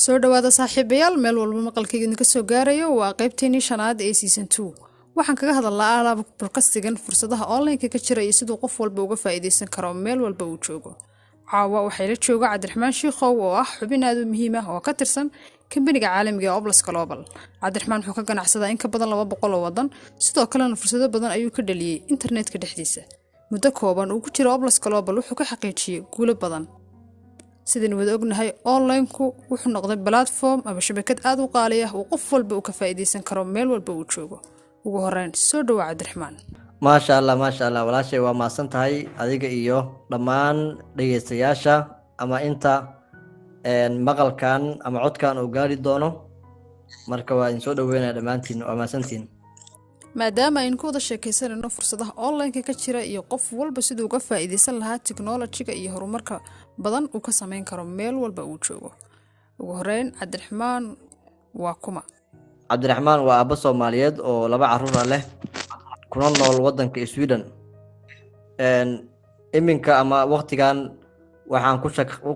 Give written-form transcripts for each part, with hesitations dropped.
soo dhawaada saaxiibayaal meel walba maqalkayga idinka soo gaarayo waa qaybteennii shanaad ee season 2 waxaan kaga hadalnaa alaab broadcasting fursadaha online-ka ka jira iyo sidoo qof walba uga faa'iideysan karo meel walba uu joogo caawa waxay la jooga Cabdiraxmaan Shiikhow oo ah xubin aad u muhiim ah oo ka tirsan kambaniga caalamiga ah Oblas Global Cabdiraxmaan wuxuu ka ganacsadaa in ka badan 200 oo wadan sidoo kalena fursado badan ayuu ka dhaliyay internetka dhexdiisa muddo kooban uu ku jiro Oblas Global wuxuu ka xaqiijiyay guulo badan sideen wada ognahay online-ku wuxuu noqday platform ama shabakad aad u qaali ah oo qof walba uu ka faa'iideysan karo meel walba uu joogo ugu horeyn soo dhawaad Cabdiraxmaan ما شاء الله walaashay waa maasan tahay adiga iyo dhammaan dhageystayaasha ama inta maqalkan ama codkan uu gaari doono marka waa in soo dhaweynaa dhamaantiin waa maasantiin maadaama aynu ku wada sheekaysanayno fursadaha online-ka ka jira iyo qof walba siduu uga faa'iideysan lahaa technology-ga iyo horumarka badan uu ka sameyn karo meel walba uu joogo ugu horeyn Cabdiraxmaan waa kuma Cabdiraxmaan waa aabbo Soomaaliyeed oo 2 carruur leh kuna nool wadanka Sweden iminka ama waqtigan waxaan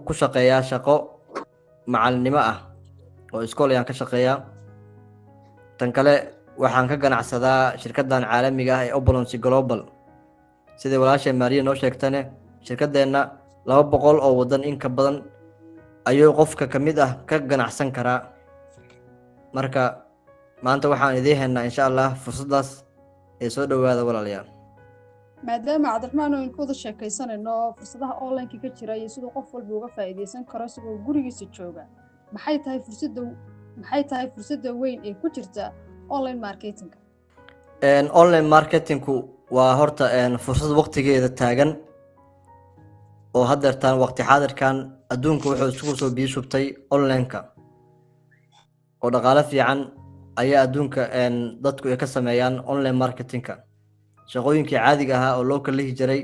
ku shaqeeyaa shaqo macalinimo ah oo iskool ayaan ka shaqeeyaa tan kale waxaan ka ganacsadaa shirkadan caalamiga ah ee Oblas Global sida walaashay Maria noo sheegtane shirkadeena 200 oo wadan in ka badan ayuu qofka kamid ah ka ganacsan karaa marka maanta waxaan idin haynaa insha Allah fursadaas ee soo dhawaada walaalayaal maadaama Cabdiraxmaan oo ku wada sheekaysanayno fursadaha online-ka ka jira iyo sidoo qof walba uga faa'iideysan karo isagoo gurigiisa jooga maxay tahay fursadda weyn ee ku jirta online marketing online marketingku waa horta fursad waqtigeeda taagan oo haddeertaan waqti xaadirkan adduunka wuxuu isugu soo biishubtay online-ka oo dhaqaale fiican ayaa adduunka dadku ay ka sameeyaan online marketingka shaqooyinkii caadiga ahaa oo loo kala jiray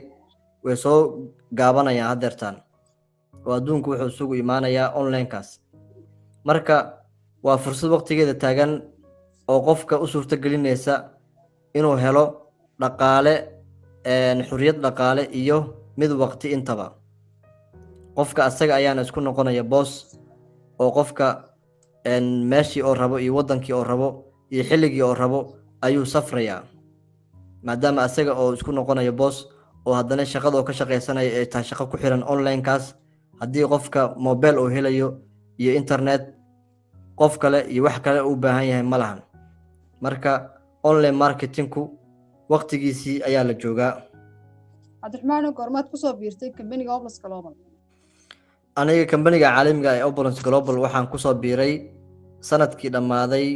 way soo gaabanayaan haddeertaan oo adduunku wuxuu isugu imaanayaa online-kaas marka waa fursad waqtigeeda taagan oo qofka u suurto gelinaysa inuu helo dhaqaale xuriyad dhaqaale iyo mid waqti intaba qofka asaga ayaana isku noqonaya boss oo qofka meeshii oo rabo iyo wadankii oo rabo iyo xilligii oo rabo ayuu safrayaa maadaama asaga oo isku noqonayo boss oo haddana shaqada oo ka shaqeysanaya ay tahay shaqo ku xiran online-kaas haddii qofka mobile uu helayo iyo internet qof kale iyo wax kale uu baahan yahay ma lahan marka online marketingku waqtigiisii ayaa la joogaa Cabdiraxmaan goormaad ku soo biirtay kambaniga Oblas Global aniga kambaniga caalamiga ah ee Oblas Global waxaan ku soo biiray sanadkii dhamaaday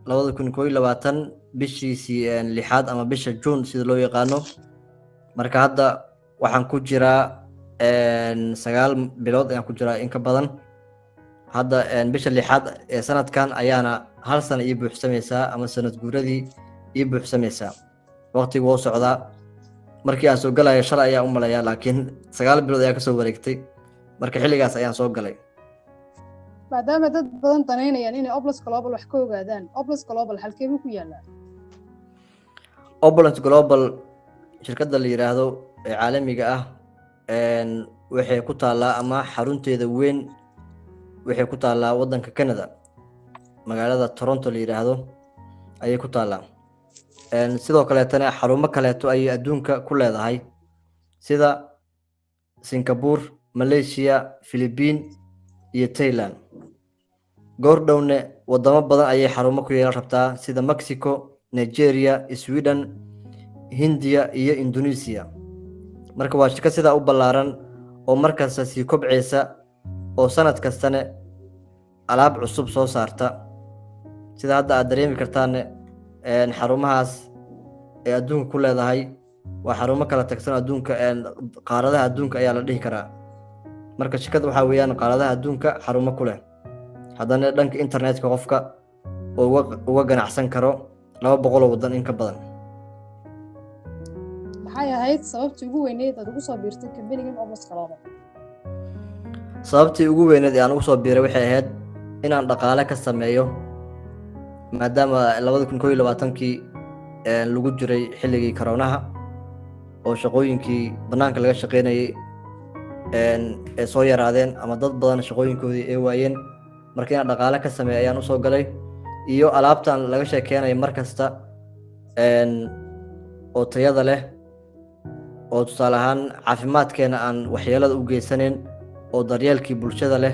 2021 bishii 6 ama bisha June sida loo yaqaano marka hadda waxaan ku jiraa 9 bilood ayaan ku jiraa in ka badan hadda bisha 6 ee sanadkan ayaana hal sano ii buuxsamaysaa ama sanad guuradii ii buuxsamaysaa waqtigu wuu socdaa markii aan soo galayo shalay ayaa u malayaa laakiin 9 bilood ayaa ka soo wareegtay marka xilligaas ayaan soo galay maadaama dad badan daneynayaan inay Oblas Global wax ka ogaadaan Oblas Global halkee ku yaalaa Oblas Global shirkadda la yiraahdo ee caalamiga ah waxay ku taalaa ama xarunteeda weyn waxay ku taalaa wadanka Canada magaalada Toronto la yiraahdo ayay ku taalaa sidoo kale tan xarumo kale ay adduunka ku leedahay sida Singapore Malaysia Philippines iyo Thailand goordhowne wadamo badan ayay xarumo ku yeelan rabtaa sida Mexico Nigeria Sweden Hindiya iyo Indonesia marka waa shirkad sida u ballaaran oo markaas si kobceysa oo sanad kastana alaab cusub soo saarta sida hadda aad dareemi kartaan xarumahaas ee adduunka ku leedahay waa xarumo kala tagsan adduunka qaaradaha adduunka ayaa la dhihi karaa marka shirkad waxa weeyaan qaaradaha adduunka xarumo ku leh haddana dhanka internetka qofka uga ganacsan karo 200 wadan in ka badan maxay ahayd sababtii ugu weyneed aad ugu soo biirtay kambanigan Oblas Global sababtii ugu weyneed aan ugu soo biiray waxay ahayd inaan dhaqaale ka sameeyo maadaama 2021kii lagu jiray xilligii corona oo shaqooyinkii banaanka laga shaqeynayay ee soo yaraadeen ama dad badan shaqooyinkoodii ay waayeen marka inaan dhaqaale ka sameeyo ayaan usoo galay iyo alaabtan laga sheekeynayo mar kasta oo tayada leh oo tusaale ahaan caafimaadkeena aan waxyeelada u geysanayn oo daryeelkii bulshada leh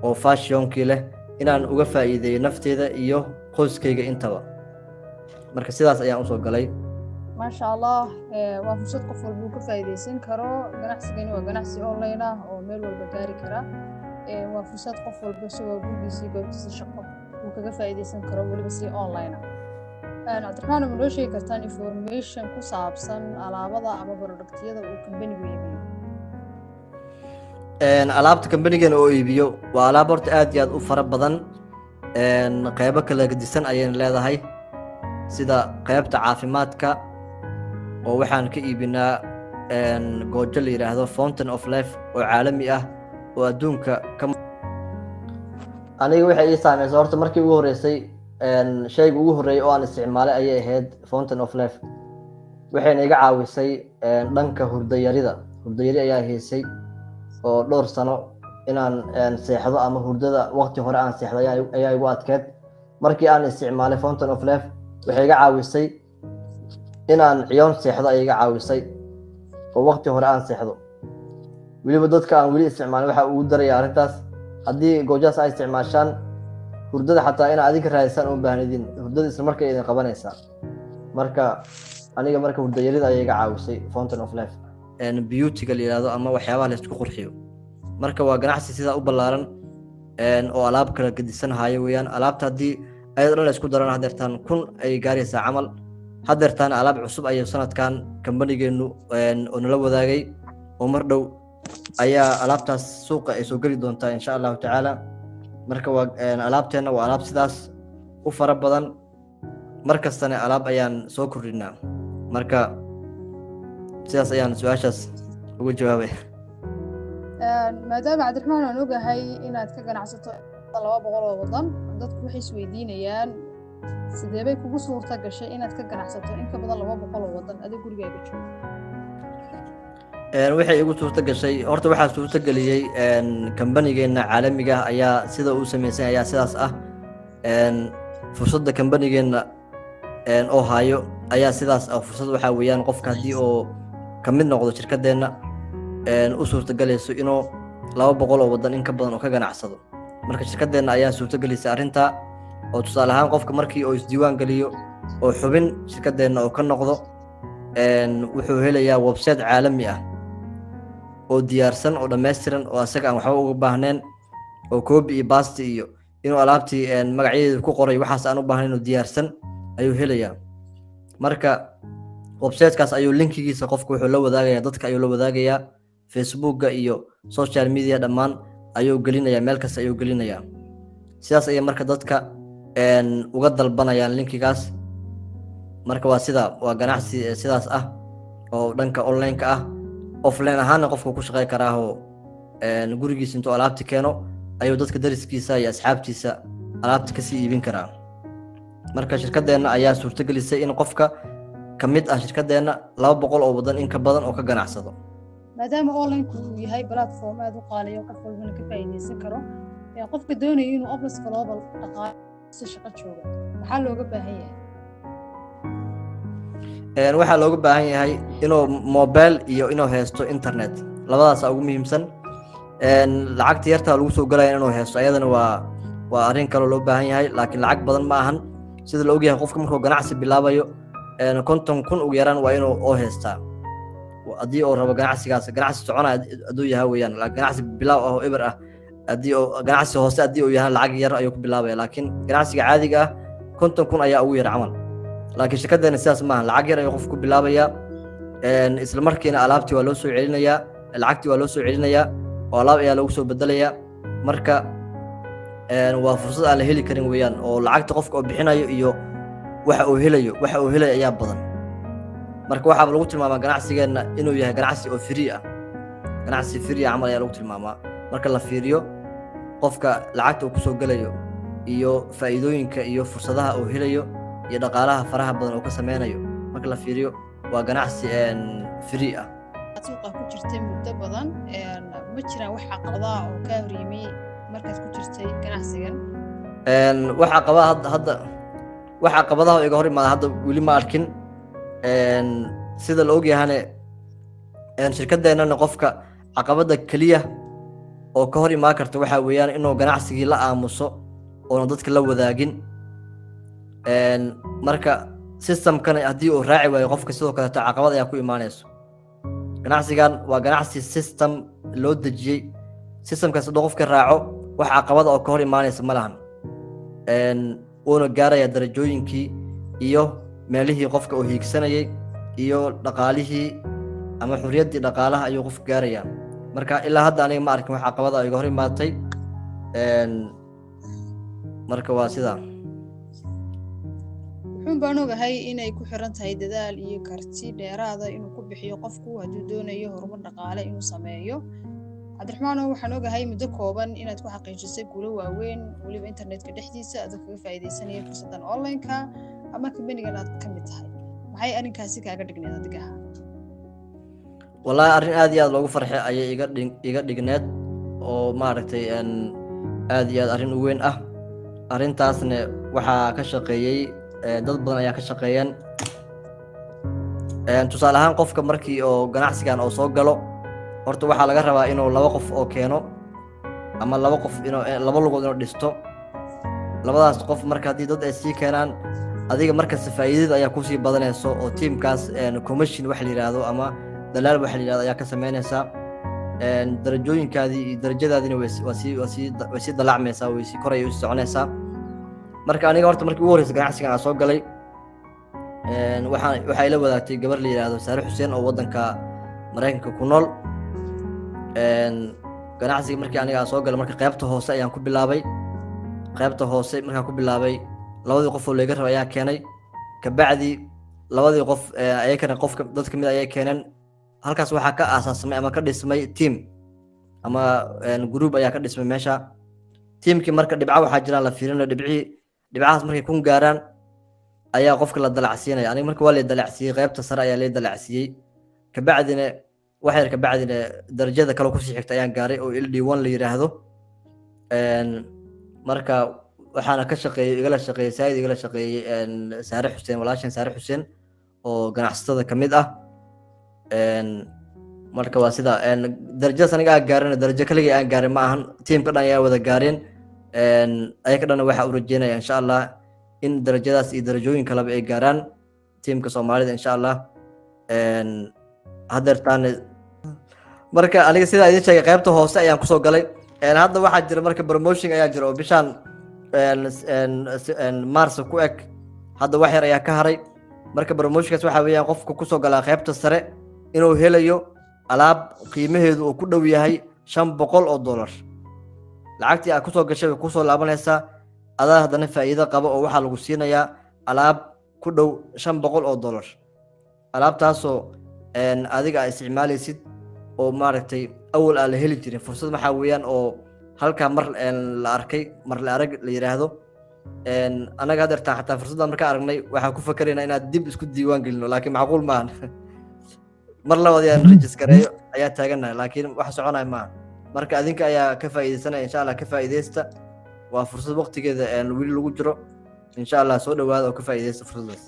oo fashionkii leh inaan uga faa'iideeyo nafteeda iyo qoyskayga intaba marka sidaas ayaan usoo galay maasha allah waa fursad qof walba uu ka faa'iideysan karo ganacsigani waa ganacsi online ah oo meel walba gaari kara waa fursad qof walba isagoo gurigiisa iyo goobtiisa shaqo uu kaga faa'iideysan karo weliba si online ah cabdiraxmaan ma noo sheegi kartaan information ku saabsan alaabada ama productyada uu kambanigu iibiyo alaabta kambanigan oo iibiyo waa alaab horta aad iyo aad u fara badan qeybo kala gedisan ayayna leedahay sida qeybta caafimaadka oo waxaan ka iibinaa goojo la yidhaahdo fountain of life oo caalami ah oo adduunka aniga waxay ii saameysay horta markii ugu horreysay shayga ugu horreeyay oo aan isticmaalay ayay ahayd fountain of life waxayna iga caawisay dhanka hurdayari ayaa haysay oo dhowr sano inaan seexdo ama hurdada waqti hore aan seexdo ayaa igu adkeed markii aan isticmaalay fountain of life waxay iga caawisay inaan ciyoon seexdo ayay iga caawisay oo waqti hore aan seexdo weliba dadka aan weli isticmaalin waxa ugu daraya arrintaas haddii goojaas ay isticmaashaan hurdada xataa inaad adiga raadisaan uma baahnidin hurdada isla markay idin qabanaysaa marka aniga marka hurdayarida ayay iga caawisay fountain of life beautyga la yidhaahdo ama waxyaabaha la isku qurxiyo marka waa ganacsi sidaa u ballaaran oo alaab kala gedisan haayo weeyaan alaabta haddii ayadoo dhan la isku daran hadeertaan 1,000 ay gaaraysaa camal hadeertaan alaab cusub ayuu sanadkan kambanigeennu oo nala wadaagay oo mar dhow ayaa alaabtaas suuqa ay soo geli doontaa insha allahu tacaala marka waa alaabteenna waa alaab sidaas u fara badan mar kastana alaab ayaan soo kordhinaa marka sidaas ayaan su-aashaas uga jawaabay maadaama cabdiraxmaan aan ogahay inaad ka ganacsato 200 oo wadan dadku waxay isweydiinayaan sidee bay kugu suurta gashay inaad ka ganacsato in ka badan 200 oo wadan adiga gurigaaga joogo waxay igu suurta gashay horta waxaa suurta geliyey kambanigeenna caalamiga ayaa sida uu samaysan ayaa sidaas ah fursadda kambanigeenna oo hayo ayaa sidaas ah fursad waxaa weeyaan qofka haddii oo ka mid noqdo shirkadeenna u suurtagelayso inuu 200 oo wadan in ka badan oo ka ganacsado marka shirkadeenna ayaa suurtagelisay arrintaa oo tusaale ahaan qofka markii oo isdiiwaan geliyo oo xubin shirkadeenna oo ka noqdo wuxuu helayaa website caalami ah oo diyaarsan oo dhammaystiran oo asaga aan waxba uga baahnayn oo copy iyo paste iyo inuu alaabtii magacyadeeda ku qoray waxaas aan u baahnayn oo diyaarsan ayuu helayaa marka websitekaas ayuu linkigiisa qofku wuxuu la wadaagayaa dadka ayuu la wadaagayaa facebookga iyo social media dhammaan ayuu gelinayaa meel kasta ayuu gelinayaa sidaas ayay marka dadka uga dalbanayaan linkigaas marka waa ganacsi sidaas ah oo dhanka online-ka ah offline ahaana qofku ku shaqey karaa oo gurigiisa intuu alaabti keeno ayuu dadka dariskiisa iyo asxaabtiisa alaabta kasii iibin karaa marka shirkadeenna ayaa suurtagelisay in qofka ka mid ah shirkadeenna 200 oo wadan in ka badan oo ka ganacsado maadaama online-ku uu yahay platform aad u qaaliyo qof walbana ka faa'iideysan karo qofka doonaya inuu office global dhaqaale si shaqo jooga maxaa looga baahan yahay waxaa looga baahan yahay inuu mobile iyo inuu haysto internet labadaas ugu muhiimsan lacagta yarta lagu soo galaya inuu haysto ayadana waa arrin kale loo baahan yahay laakiin lacag badan ma ahan sida la ogyahay qofka markuu ganacsi bilaabayo 50,000 ugu yaraan waa inuu oo haystaa haddii uu rabo ganacsi soconaya hadduu yahay weeyaan ganacsi bilaaw ah oo eber ah haddii uu ganacsi hoose haddii uu yahay lacag yar ayuu ku bilaabaya laakiin ganacsiga caadiga ah 50,000 ayaa ugu yar camal laakiin shirkaddeena sidaas maaha lacag yar ayuu qofku ku bilaabayaa isla markiina alaabtii waa loo soo celinayaa lacagtii waa loo soo celinayaa oo alaab ayaa lagu soo bedelayaa marka waa fursad aan la heli karin weeyaan oo lacagta qofka oo bixinayo iyo waxa uu helayo ayaa badan marka waxaa lagu tilmaamaa ganacsigeenna inuu yahay ganacsi oo free ah ganacsi free camal ayaa lagu tilmaamaa marka la fiiriyo qofka lacagta uu kusoo gelayo iyo faa'iidooyinka iyo fursadaha uu helayo iyo dhaqaalaha faraha badan oo ka sameynayo marka la fiiriyo waa ganacsi free ah suuqa ku jirtay muddo badan ma jiraan wax caqabadaha oo ka hor yimi markaad ku jirtay ganacsigan? wax caqabadaha hadda wax caqabadaha iga hor imaada hadda weli ma arkin. Sida la ogyahane shirkadeennana qofka caqabada keliya oo ka hor imaan karta waxaa weeyaan inuu ganacsigii la aamuso oona dadka la wadaagin. marka systemkana haddii uu raaci waayo qofka sidoo kaleeto caqabad ayaa ku imaanayso. ganacsigan waa ganacsi system loo dejiyey. systemkaas hadduu qofka raaco wax caqabada oo ka hor imaanaysa ma lahan. wuuna gaaraya darajooyinkii iyo meelihii qofka uu hiigsanayay iyo dhaqaalihii ama xuriyaddii dhaqaalaha ayuu qofka gaaraya. marka ilaa hadda aniga ma arkin wax caqabada oo iga hor imaatay. marka waa sidaa. wuxuun baan ogahay inay ku xiran tahay dadaal iyo karti dheeraada inuu ku bixiyo qofku hadduu doonayo horumar dhaqaale inuu sameeyo. cabdiraxmaanow, waxaan ogahay muddo kooban inaad ku xaqiijisay guulo waaweyn weliba internetka dhexdiisa adoo kaga faa'iidaysanaya fursadan online-ka ama kambanigan aad ka mid tahay. maxay arrinkaasi kaaga dhigneed adiga? wallaahi arrin aad iyo aad loogu farxay ayay iga dhigneed oo maaragtay aad iyo aad arrin u weyn ah. arrintaasna waxaa ka shaqeeyey dad badan ayaa ka shaqeeyeen. tusaale ahaan qofka markii oo ganacsigan oo soo galo horta waxaa laga rabaa inuu 2 qof oo keeno ama 2 qof inuu 2 lugood inuu dhisto. labadaas qof marka haddii dad ay sii keenaan adiga markasta faa'iidada ayaa kusii badanayso oo tiimkaas commission wax la yiraahdo ama dalaal wax la yiraahdo ayaa ka sameynaysaa. darajooyinkaadii iyo darajadaadina way sii dalacmaysaa, way sii koraya, way sii soconaysaa. marka aniga horta markii ugu horreysay ganacsigan aan soo galay waxaa ila wadaagtay gabar la yiraahdo Saare Xuseen oo waddanka Mareykanka ku nool. ganacsiga markii aniga aan soo galay marka qaybta hoose ayaan ku bilaabay. qaybta hoose markaan ku bilaabay 2 qof oo laga rabay ayaa keenay. kabacdi 2 qof ayakana qofka dadka mid ayay keeneen. halkaas waxaa ka aasaasmay ama ka dhismay team ama group ayaa ka dhismay meesha. teamkii marka dhibco waxaa jiraan la fiirinayo dhibcahaas markay kun gaaraan ayaa qofka la dalacsiinaya. aniga marka waa la dalacsiiyey, qaybta sare ayaa la dalacsiiyey. kabacdina kabacdina darajada kale kusii xigta ayaan gaaray oo LD1 la yiraahdo. marka waxaana ka shaqeeyey igala shaqeeyey Saare Xuseen, walaashan Saare Xuseen oo ganacsatada ka mid ah. marka waa sida darajadaas aniga aan gaarin darajo kaliya aan gaarin ma ahan, tiimka dhan ayaa wada gaareen. ayaga dhan waxaa u rajeynaya insha Allah in darajadaas iyo darajooyin kaleba ay gaaraan tiimka Soomaalida insha Allah. hadeertaan marka aniga sida idin sheegay qaybta hoose ayaan kusoo galay. hadda waxaa jira marka promotion ayaa jira oo bishaan Mars ku eg. hadda wax yar ayaa ka haray. marka promotionkaas waxaa weeyaan qofka kusoo galaa qaybta sare inuu helayo alaab qiimaheedu uu ku dhow yahay $500. lacagtii aad kusoo gashay way kusoo laabanaysaa adaa haddana faa'iido qabo oo waxaa lagu siinayaa alaab ku dhow $500. alaabtaasoo adiga aad isticmaalaysid oo maaragtay awal aan la heli jirin. fursad maxaa weeyaan oo halkaa mar la arkay mar la arag la yiraahdo. anaga hadeertaan xataa fursaddan markaa aragnay waxaan ku fakaraynaa inaad dib isku diiwaan gelino, laakiin macquul maahan. mar labaad ayaan rejiskareeyo ayaa taaganahay, laakiin wax soconaya maaha. marka adinka ayaa ka faa'iidaysanaya insha Allah. ka faa'iidaysta, waa fursad waqtigeeda weli lagu jiro. insha Allah soo dhawaada oo ka faa'iidaysta fursaddaas.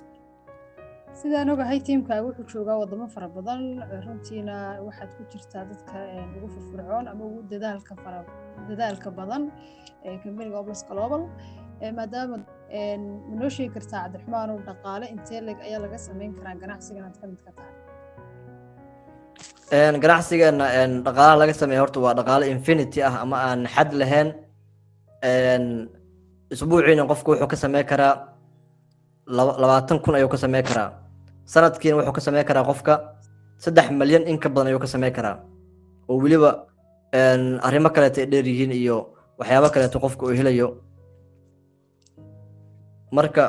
sidaan ogahay tiimkaaga wuxuu joogaa wadamo fara badan, runtiina waxaad ku jirtaa dadka ugu firfircoon ama ugu dadaalka badan kambaniga Oblas Global. maadaama ma noo sheegi kartaa Cabdiraxmaanow, dhaqaale intee leg ayaa laga sameyn karaa ganacsigan aad ka mid ka tahay? ganacsigeena dhaqaalaha laga sameeya horta waa dhaqaale infinity ah ama aan xad lahayn. isbuuciina qofku wuxuu ka sameyn karaa 20,000 ayuu ka sameyn karaa. sanadkiina wuxuu ka sameyn karaa qofka 3 milyan in ka badan ayuu ka sameyn karaa, oo weliba arrimo kaleeto ay dheer yihiin iyo waxyaabo kaleeto qofka uu helayo. marka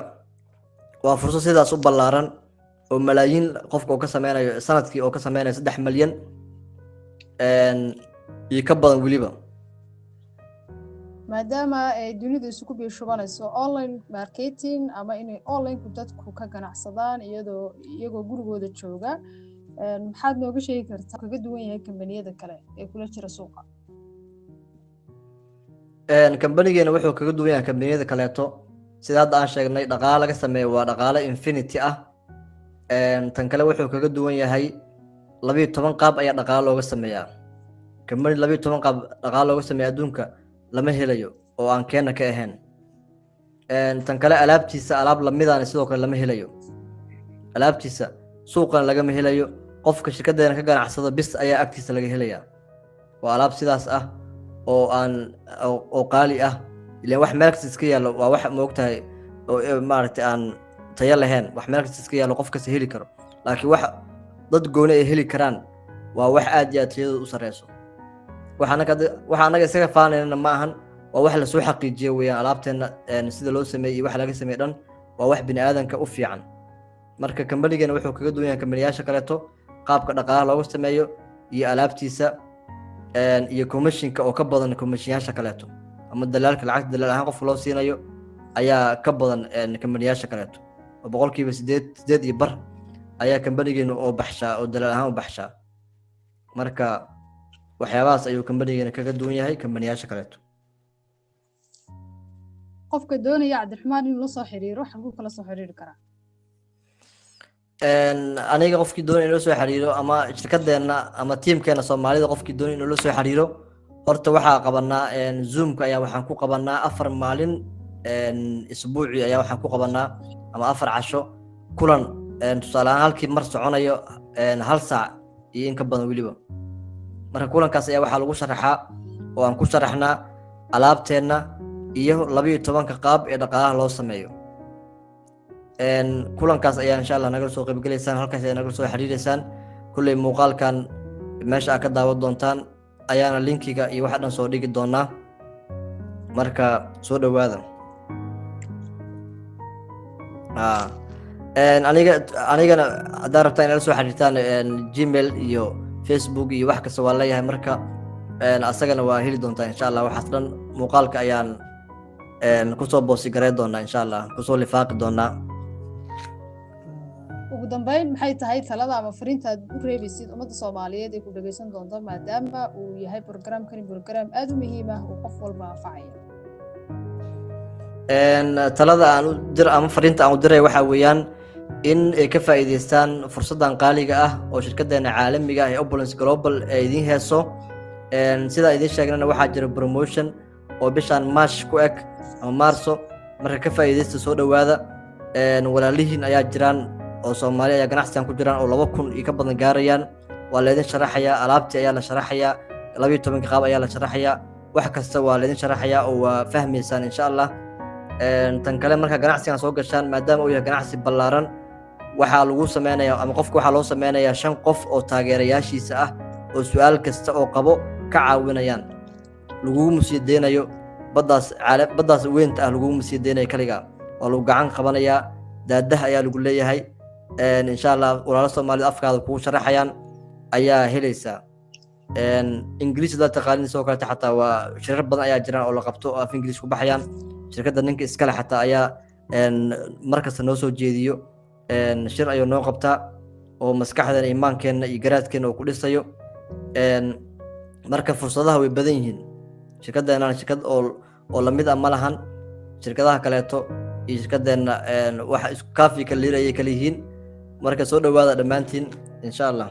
waa fursad sidaas u ballaaran oo malaayiin qofka uu ka sameynayo sanadkii oo ka sameynayo 3 milyan iyo ka badan weliba. maadaama ay dunidu isugu biishubanayso online marketing ama inay online-ku dadku ka ganacsadaan iyagoo gurigooda jooga, maxaad nooga sheegi kartaa kaga duwan yahay kambaniyada kale ee kula jira suuqa? kambanigeena wuxuu kaga duwan yahay kambaniyada kaleeto sida hadda aan sheegnay dhaqaale laga sameeyo waa dhaqaale infinity ah. tan kale wuxuu kaga duwan yahay 12 qaab ayaa dhaqaale looga sameeyaa. kambani 12 qaab dhaqaale looga sameeya adduunka lama helayo oo aan keena ka ahayn. tan kale alaabtiisa alaab lamidaan sidoo kale lama helayo. alaabtiisa suuqan lagama helayo, qofka shirkadeena ka ganacsado bis ayaa agtiisa laga helayaa. waa alaab sidaas ah oo aan oo qaali ah, ileen wax meel kasta iska yaallo waa wax moogtahay oo maaragtay aan tayo lahayn. wax meel kasta iska yaallo qof kasta heli karo, laakiin wax dad gooni ay heli karaan waa wax aad iyo aad tayadooda u sareyso. waxa anaga isaga faanayna ma ahan, waa wax lasoo xaqiijiyo weeyaan. alaabteena sida loo sameeyey iyo wax laga sameeyey dhan waa wax bini aadanka u fiican. marka kambanigeena wuxuu kaga duwan yahay kambaniyaasha kaleeto qaabka dhaqaalaha loogu sameeyo iyo alaabtiisa iyo commissionka oo ka badan commissionyaasha kaleeto, ama dalaalka lacagta dalaal ahaan qofka loo siinayo ayaa ka badan kambaniyaasha kaleeto. oo 8% iyo bar ayaa kambanigeena oo baxshaa oo dalaal ahaan u baxshaa. marka waxyaabahaas ayuu kambanigeena kaga duwan yahay kambaniyaasha kaleeto. qofka doonaya Cabdiraxmaan inuu la soo xiriiro xaguu kala soo xiriiri karaa? aniga qofkii doonaya inuu la soo xiriiro ama shirkadeena ama tiimkeena Soomaalida qofkii doonaya inuu la soo xiriiro, horta waxaa qabanaa zoomka ayaa waxaan ku qabanaa 4 maalin isbuuci ayaa waxaan ku qabanaa ama 4 casho kulan. tusaale ahaan halkii mar soconayo 1 saac iyo in ka badan weliba. marka kulankaas ayaa waxaa lagu sharaxaa oo aan ku sharaxnaa alaabteena iyo 12 qaab ee dhaqaalaha loo sameeyo. kulankaas ayaa insha Allah naga soo qaybgalaysaan, halkaas ayaa naga soo xiriireysaan. kulley muuqaalkan meesha aad ka daawan doontaan ayaana linkiga iyo waxa dhan soo dhigi doonaa. marka soo dhawaada. anigana haddaad rabtaan inaad la soo xiriirtaan Gmail iyo Facebook iyo wax kasta waa leeyahay. marka asagana waa heli doontaa insha Allah. waxaas dhan muuqaalka ayaan kusoo boosi garay doonaa insha Allah, kusoo lifaaqi doonaa. ugu dambeyn maxay tahay talada ama fariinta aad u reebaysid ummadda Soomaaliyeed ee ku dhageysan doonta maadaama uu yahay program aad u muhiim ah oo qof walba anfacaya? talada aan u dir ama fariinta aan u diray waxa weeyaan in ay ka faa'iideystaan fursadan qaaliga ah oo shirkadeena caalamiga ah ee Opulence Global ay idin heeso. sida idin sheegnana waxaa jira promotion oo bishan March ku eg ama Maarso. marka ka faa'iideysta, soo dhawaada. walaalihiin ayaa jiraan oo Soomaali ayaa ganacsigan ku jiraan oo 2,000 iyo ka badan gaarayaan. waa leedin sharaxayaa, alaabtii ayaa la sharaxayaa, 12 qaab ayaa la sharaxayaa, wax kasta waa leedin sharaxayaa oo waa fahmaysaan insha Allah. tan kale marka ganacsigan soo gashaan maadaama uu yahay ganacsi ballaaran, waxaa lagu sameynayaa ama qofka waxaa loo sameynayaa 5 qof oo taageerayaashiisa ah oo su'aal kasta oo qabo ka caawinayaan. lagugu musiideynayo baddaas weynta ah, lagugu musiideynayo kaligaa. waa lagu gacan qabanayaa, daadaha ayaa lagu leeyahay. insha Allah walaalo Soomaalida afkaada kugu sharaxayaan ayaa helaysaa. Ingiriis haddaad taqaanin sidoo kale xataa waa shirar badan ayaa jiraan oo la qabto oo af Ingiriis ku baxayaan. shirkadda ninka iskale xataa ayaa markasta noo soo jeediyo shir ayuu noo qabtaa oo maskaxdeena, iimaankeena iyo garaadkeena uu ku dhisayo. marka fursadaha way badan yihiin. shirkadeena shirkad oo lamid ah ma lahan shirkadaha kaleeto, iyo shirkadeena wax isku kaafi kala leeyahay kala yihiin. marka soo dhawaada dhammaantiin insha Allah.